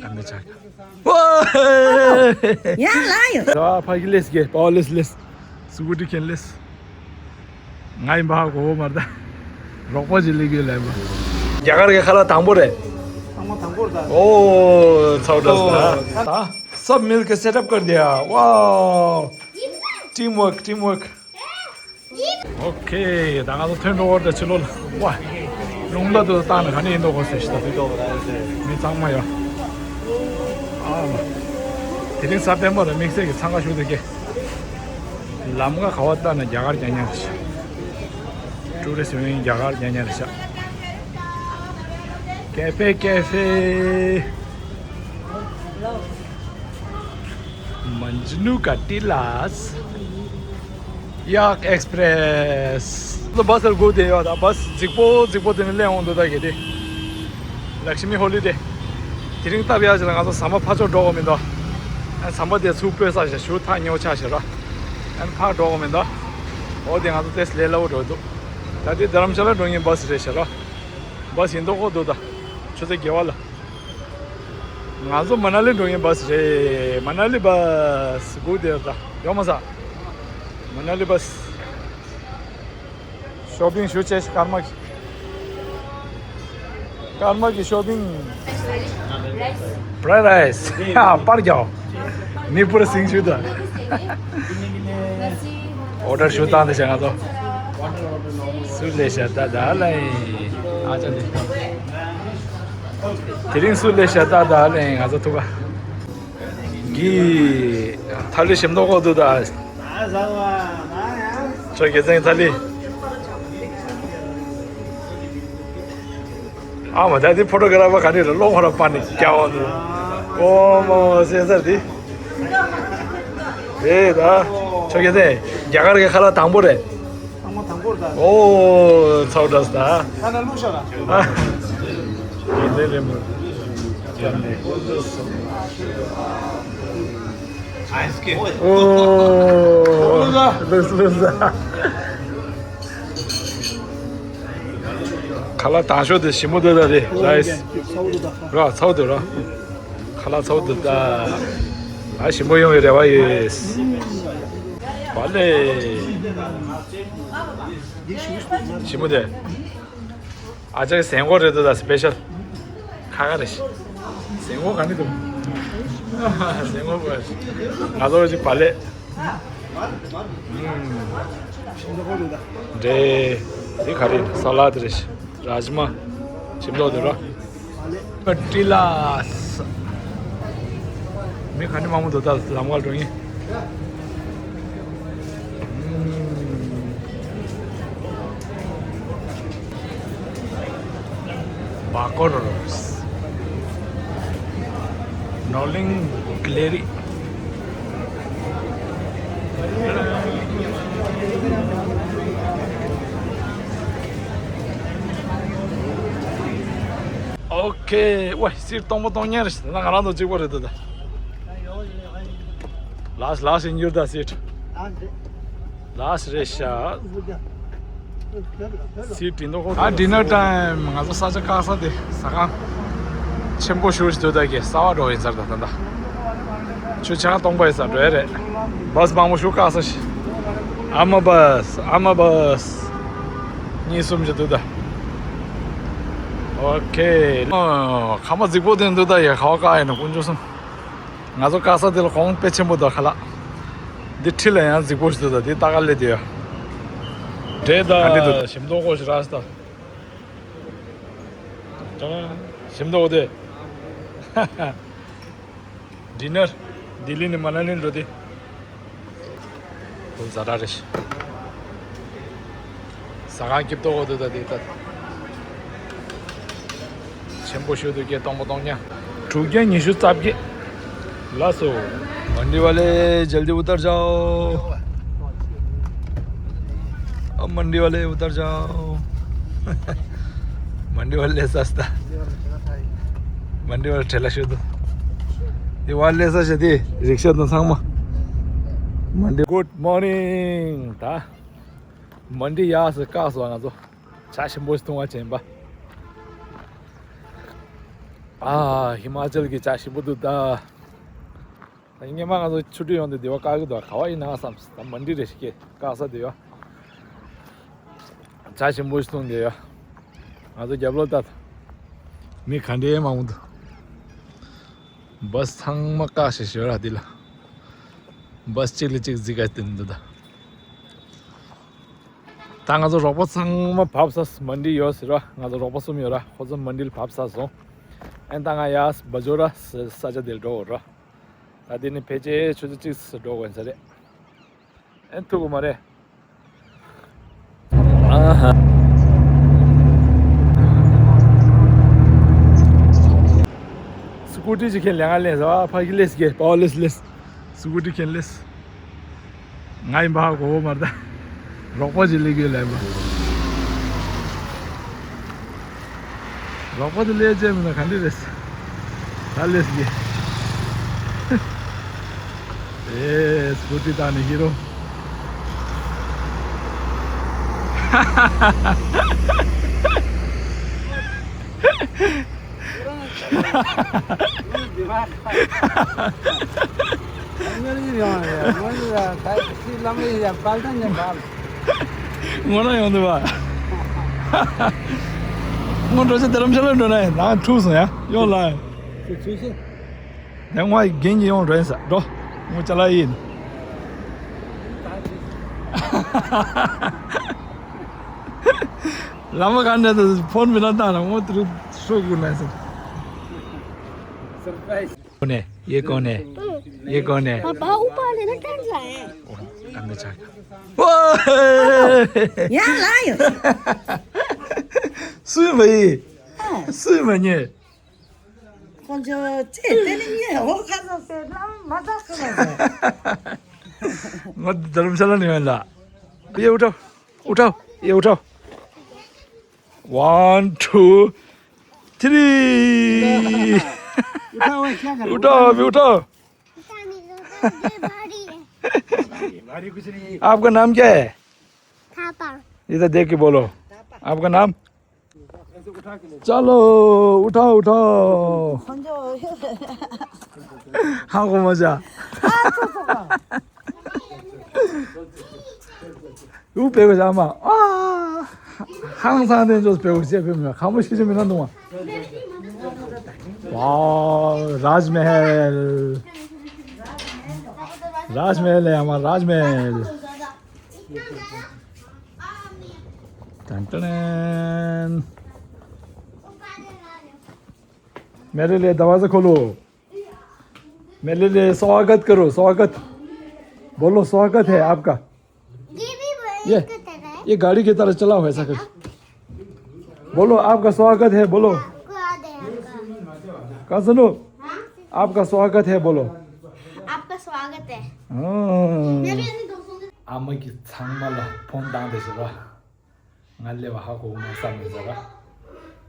간다 자. 와! 야 라요. 자, 파길레스 게. 파울레스. 스구디 켄레스. ngai ba ko marda. Rokwa jili ge lai ba. Jagar ke khala tambore. ओ था सब मिलकर setup कर दिया वाह टीम वर्क ओके 나가서 텐트 오더 치러 와 롱라도 따는 가니 인도 거스 시다 미 장마야 아 드링 사템버는 믹스에 참가시게 남가 가왔다는 야갈 냐냐시 투리스트 윙 야갈 냐냐시 कैफे मंजनू का टिलास याक एक्सप्रेस तो बस गो दे यार बस जिपो दिन ले आऊं तो दागे दे लक्ष्मी हॉलिडे तिरिंग तब यार जरा तो सामा फाचो डोगो में दो सामा दे सुपर सा शू था न्यो चा शरा एन फा डोगो में दो ओ दिन तो टेस्ट ले लो तो ताकि धर्मशाला डोंगे बस रे शरा बस इंदो को दो दा छोटे गेवाला नाजो मनाली डोंगे बस रे मनाली बस गुड था यो मजा मनाली बस शॉपिंग शूचे कारमा की शॉपिंग फ्राइड राइस हाँ पर जाओ नहीं पूरा सिंग शूता ऑर्डर शूता आने चला तो सुले शता डालें आजा ले 드링 술래 샤다다 랭 아저 투가 기 탈리 심노고도다 저 계정에 탈리 아마 다디 포토그래퍼 가니라 롱하라 빠니 꺄오도 오모 세서디 에다 저게 돼 야가르게 칼라 당보래 오 사우다스다 하나 루셔라 칼라 다쇼데 시모데다데 라이스 라 사우드라 칼라 사우드다 아 시모용에 레와이스 발레 시모데 아저 생고레도다 스페셜 가가르시 생고 가니도 생고 뭐 나도 이제 발레 네 이카리 살라드레시 라즈마 심도더라 पटीलास मैं खाने मामू होता लामवाल रोंगी बाकोरोस नॉलिंग ग्लेरी 오케이 와 시르 똥똥녀르스 나 가라도 찍어버렸다 라스 인 유다 시트 라스 레샤 시트 인도 아 디너 타임 가서 사자 가서 돼 사가 챔보 쇼스 도다게 사와로 인사다 단다 추차가 동바에서 레레 버스 방모 쇼 가서 아마 버스 니숨제 도다 오케이 가마 지고 된다 야 가가에는 군조선 나도 가서 될 공 빼침보다 갈라 디틸에 지고 있어도 디 따갈래 돼요 대다 심도 곳이 라스다 저 심도 어디 디너 딜리는 만나는 로디 그 자라르시 사가 깊도 어디다 디다 चेंबो शो के तोंगोतोंगया ठुके निशु चापके लासो मंडी वाले जल्दी उतर जाओ अब मंडी वाले उतर जाओ मंडी वाले सस्ता मंडी वाले ठेला शो तो ये वाले सस्ते रिक्शा तो सांगमा मंडी गुड मॉर्निंग ता मंडी यहाँ से कास वाला तो चाशम बोस तुंगा चेंबा 아 히마철기 자시부두다 이게 막아서 추리온데 되어 가기도 가와이 나삼 만디레 시게 가서 돼요 자시 모시던데요 아주 잡로다 미 칸데 마운드 बस थांगमा काशे शेरा दिला बस चिकली चिक जिगा तिंददा तांगा जो रोबो थांगमा भाबसास मंडी योस रा ngazo robo sumira khozon mandil भाबसासो एन तांगा यास बजोरा साजा दिल रो रा आदिने पेजे chuju चिस रो वनसरे एन तुगु मारे आहा स्कूटी जी खेल लेंगा लेस आ फागी लेस के पावलेस लेस स्कूटी खेल less ngai ba ko marda ropo ji legi le ba ropo de le je na khandi les les ge scooty ta ni hero Ngono yang tu ba. Ngono je dalam jalan tu nai, nak terus ya, yo lai. Yang wai gengi yang rasa, doh, mau calain. Lama kan dah phone bila dah, mau terus show guna sih. Surprise. कौन है ये कौन है ये कौन है पापा ऊपर लेना टेंट लाए अंदर जा यहाँ लायो 是没是没你kon jo che teni ye ho khaso se lam mata khaso मैं धर्मशाला नहीं मिला ये उठाओ उठाओ ये उठाओ 1 2 3 उठाओ अभी उठाओ आपका नाम क्या है इधर देख के बोलो आपका नाम चलो उठाओ उठाओ kon jo हाँ को मजा 우 배고 자마 아 항상 되는 저 배고 제 배면 가무시 좀 이런 동안 वाह राजमहल राजमहल है हमारा राजमहल टन मेरे लिए दरवाजा खोलो मेरे लिए स्वागत करो स्वागत बोलो स्वागत है आपका ये गाड़ी की तरह चलाओ ऐसा कर बोलो आपका स्वागत है बोलो कहा सुनो आपका स्वागत है बोलो आपका स्वागत है 아무기 상말라 폰당데서라 ngallewa hago masamezara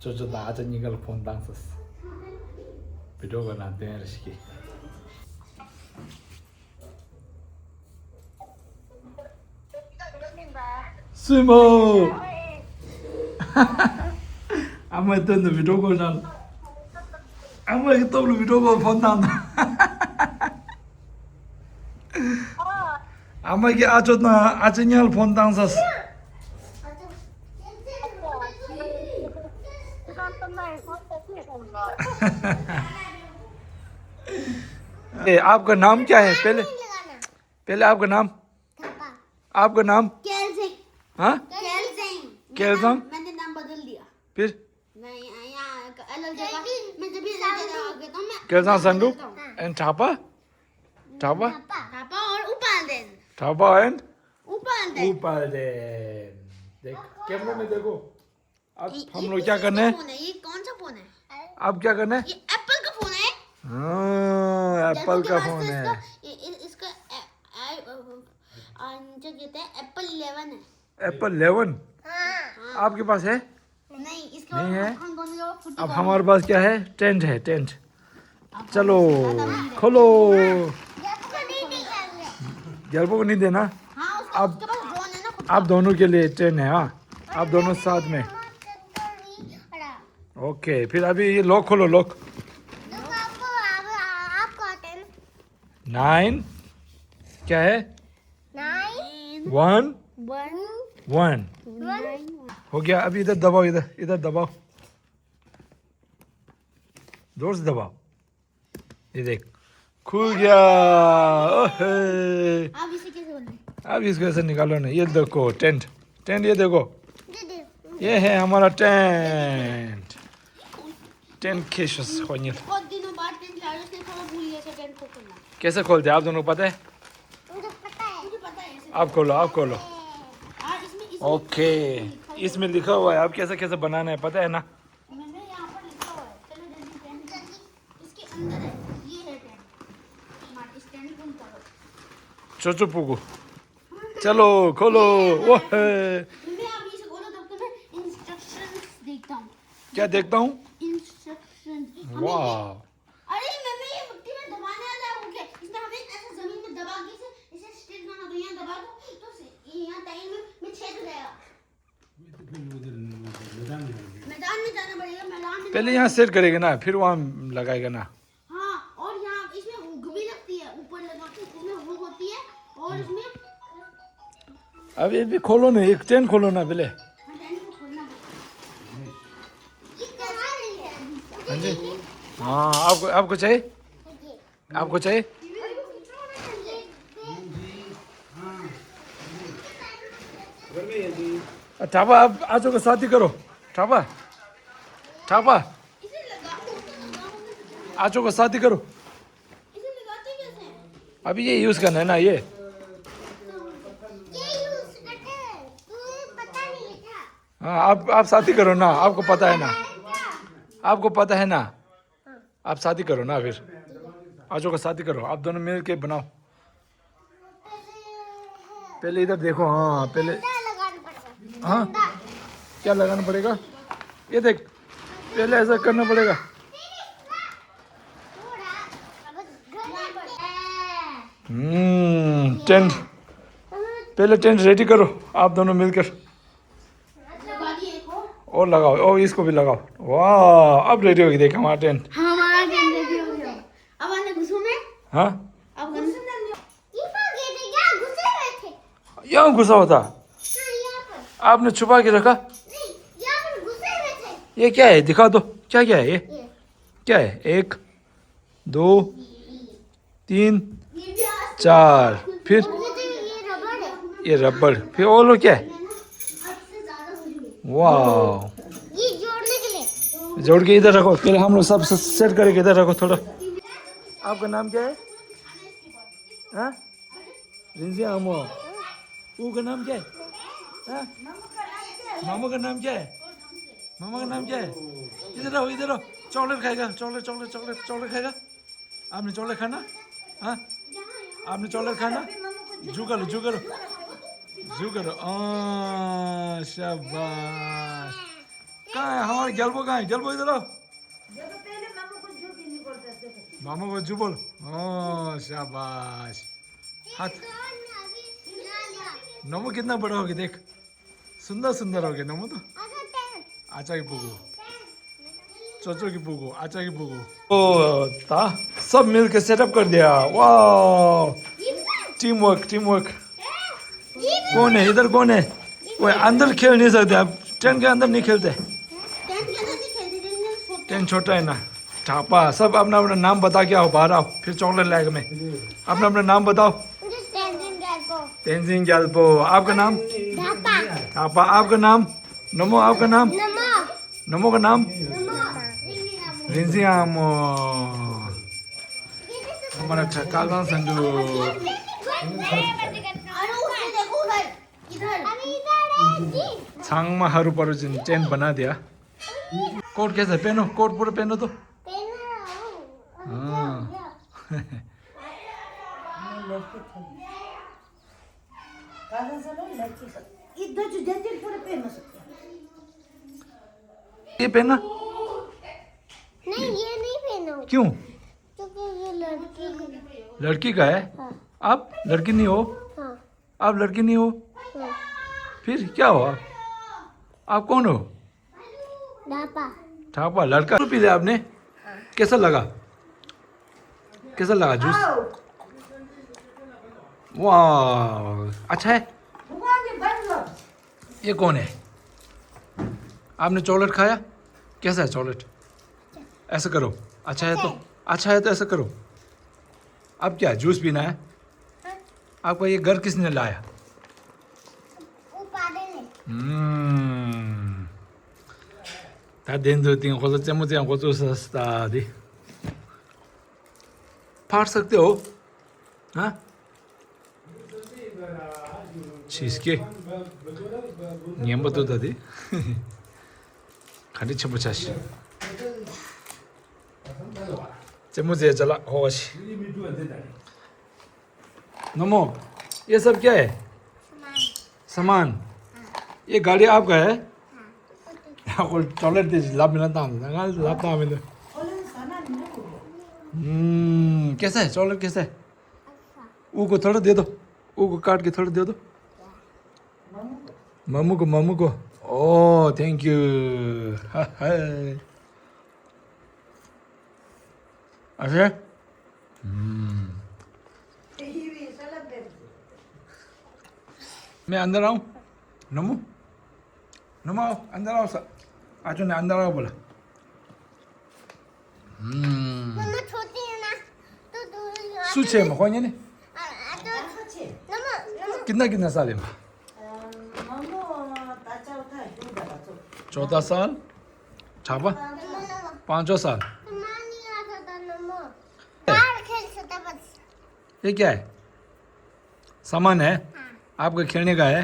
jojo da ajan igal 폰당서스 비디오가 나한테르시기 스모 아무 했던 비디오가 난 아무 했던 비디오가 폰당 아마게 아저나 아저냐를 폰당서스 आपका नाम क्या है पहले पहले आपका नाम आपका नाम हाँ केलसंग मैंने नाम बदल दिया फिर नहीं यहाँ अलग जगह मैं जब भी अलग जगह हो गया तो मैं केलसंग संडू एंड थापा थापा पापा और उपालदेन थापा एंड उपालदेन उपालदेन देख कैमरे में देखो अब हम लोग क्या करने हैं ये कौन सा फोन है अब क्या करने हैं ये एप्पल का फोन है हाँ एप्पल का फोन है इसका जो कहते हैं एप्पल 11 है एप्पल 11 आपके पास है नहीं इसका नहीं है हम दोनों जो अब हमारे पास क्या है टेंट है टेंट चलो खोलो गैल्पो को नहीं देना हाँ उसका अब उसके पास ड्रोन है ना खुद आप दोनों के लिए ट्रेन है हाँ आप दोनों साथ में ओके फिर अभी ये लॉक खोलो लॉक 9 क्या है? 9 1 1 1 हो गया। अभी इधर दबाओ, इधर दबाओ, जोर से दबाओ। ये देख खुल गया। ओहे आप इसे कैसे बोलते हैं? अब इसको ऐसे निकालो ना। ये देखो टेंट, ये देखो, दे ये है हमारा टेंट। टेंट केशस खोनिल बहुत दिनों बाद टेंट लाया, उसने थोड़ा भूल गया था टेंट को खोलना। कैसे खोलते हैं आप दोनों को पता है? मुझे पता है ऐसे। आप खोलो। इसमें ओके, इसमें लिखा हुआ है आप कैसे कैसे बनाना है, पता है ना? मैंने यहाँ पर लिखा हुआ है। चलो जल्दी टेंट इसके अंदर है। ये है टेंट। इस टेंट को निकालो। चोचो पुगु, चलो खोलो। ओह मैं आप इसे खोलो तब तक मैं इंस्ट्रक्शंस देखता हूँ। क्या देखता हूँ? इंस्ट्रक्शंस। वाह, अरे मम्मी ये मिट्टी में दबाने वाला है। ओके, इसमें हमें ऐसे जमीन में दबा के इसे स्ट्रेट करना। तो यहाँ दबा दो तो यहाँ टाइम में छेद हो जाएगा। मैदान में जाना पड़ेगा। मैदान में पहले यहाँ सेट करेगा ना, फिर वहाँ लगाएगा ना। हाँ, और यहाँ इसमें हुक भी लगती है। ऊपर लगा के इसमें हुक होती है और इसमें अब ये भी खोलो ना, एक टेंट खोलो ना पहले। टेंट को खोलना पड़ेगा। ये कैसा नहीं है? हाँ जी, हाँ आपको चाहिए? आपको चाहिए? ठापा आप आजो को शादी करो। ठापा इसे लगाओ। आजो को शादी करो। इसे लगाते कैसे हैं? अभी ये यूज करना है ना ये। ये यूज करते हैं। तुम्हें पता नहीं था? हाँ आप शादी करो ना, आपको पता है ना, आपको पता है ना। आप शादी करो ना, फिर आजो को शादी करो। आप दोनों मिल के बनाओ। पहले इधर देखो। हाँ पहले, लगाना पड़ेगा। हाँ क्या लगाना पड़ेगा? ये देख, पहले ऐसा करना पड़ेगा। टेंट, पहले टेंट रेडी करो आप दोनों मिलकर। और लगाओ, और इसको भी लगाओ। वाह, अब रेडी होगी। देख हमारा टेंट। हमारा टेंट रेडी हो गया। अब आने घुसो में। हाँ अब घुसो में। ये क्या घुसे हुए थे? यहाँ घुसा होता, हाँ, यहाँ पर। आपने छुपा के रखा। नहीं, यहाँ पर घुसे हुए थे। ये क्या है, दिखा दो। क्या है ये? ये क्या है? 1 2 3 भी आज 4, फिर ये रबड़ है। ये रबड़, फिर और लो क्या है? हद से ज्यादा हुई है। वाह, ये जोड़ने के लिए। जोड़ के इधर रखो। पहले हम लोग सब सेट करके इधर रखो थोड़ा। आपका नाम क्या है? हाँ रिंजी आमो। ऊ का नाम क्या है? हाँ? मामू का नाम क्या है? मामा का नाम क्या है? इधर आओ, इधर आओ। चॉकलेट खाएगा, चॉकलेट खाएगा। आपने चॉकलेट खाना? हाँ आपने चॉकलेट खाना? जू करो। शाबाश। कहाँ है हमारे गैल्बो? कहाँ है गैल्बो? इधर आओ। मामा को जू बोल। शाबाश। हाथ। नमो कितना बड़ा हो गया देख, सुंदर हो गया नमो तो। आचा की पुगो, चोचो की पुगो, आचा की पुगो। ओ ता सब मिल के सेटअप कर दिया। वाह, टीम वर्क। कौन है इधर? कौन है वो? अंदर खेल नहीं सकते आप, टेंट के अंदर नहीं खेलते। टेंट के अंदर नहीं खेलते। टेंट छोटा है ना। ठापा सब अपना नाम बता के आओ, बाहर आओ, फिर चॉकलेट लाएगा मैं। अपना नाम बताओ। तेंजिंग गैल्पो। आपका नाम? ठापा। आपका नाम? नमो। आपका नाम? नमो का नाम? रिंजी आमो। हमारा कालवान संजू। छांगमा हरू परोजिन टेंट बना दिया। कोट कैसे पहनो? कोट पूरा पहनो तो। हाँ इधर जो जल्दी पूरे पे मत सकते। ये पहना? नहीं, ये नहीं पहनो क्यों? क्योंकि ये लड़की है। लड़की का है। हाँ। आप लड़की नहीं हो? हाँ, आप लड़की नहीं हो? हाँ। फिर क्या हो आप कौन हो? ढापा। ठापा। लड़का पी लिया आपने? कैसा लगा जूस? वाह अच्छा है। भगवान जी बन लो। ये कौन है? आपने चॉकलेट खाया? कैसा है चॉकलेट? ऐसा करो, अच्छा है तो ऐसा करो। अब क्या जूस पीना है? आपका ये घर किसने लाया? वो पादे ने 다 된들띵 호서 잼무장 호조서 스타디 फाड़ सकते हो हाँ चीज के नियम बता दी खाली छमुचाशी 잼무제 चला होश नमो ये सब क्या है? सामान। ये गाड़ी आपका है? आपको चॉकलेट दे लाभ मिला था लाभ था हमें। 얼른 사나 먹어. कैसा है चॉकलेट कैसा है? ऊ को थोड़ा दे दो, ऊ को काट के थोड़ा दे दो। मम्मू को ओह थैंक यू। अच्छा हिवी सलाद दे. मैं अंदर आऊँ? नमू नमो आओ अंदर आओ सर आज ने अंदर आओ बोला। मम्मा छोटी है ना तो सूचे में कौन है ने? 같이. नमो कितना साल है? 너무 따뜻하다. 누가 또. 14 साल छापा नमो 5 साल। नहीं आता था नमो बाहर खेल सकता बस ये क्या है? सामान है आपका खेलने का है?